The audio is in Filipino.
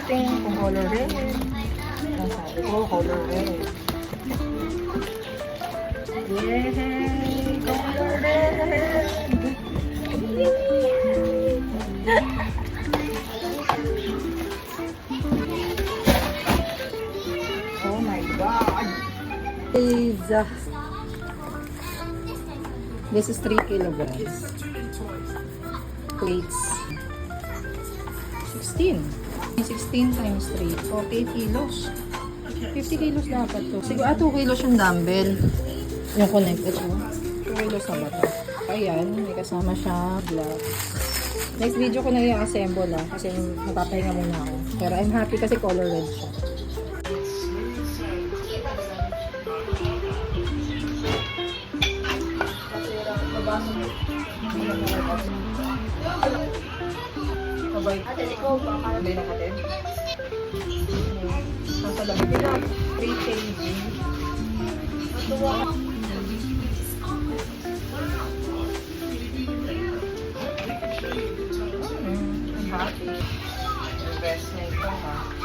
pink, kung color red. Ang sabi ko, color red. Yay! Color red! Oh my God! Pizza. This is 3 kilograms. Plates. 16 times 3. 48 kilos. 50 kilos dapat to. Siguro, 2 kilos yung dumbbell. Yung connected ko. 2 kilos na ba to? Ayan, may kasama siya gloves. Next video ko na i-assemble kasi magpapahinga muna ako. Pero I'm happy kasi color red siya. Kabay. Ikaw ba? Kabay na katin? Nasa labi nila. 3 kg. Matuwa ka. I'm happy. Your best na ito ha.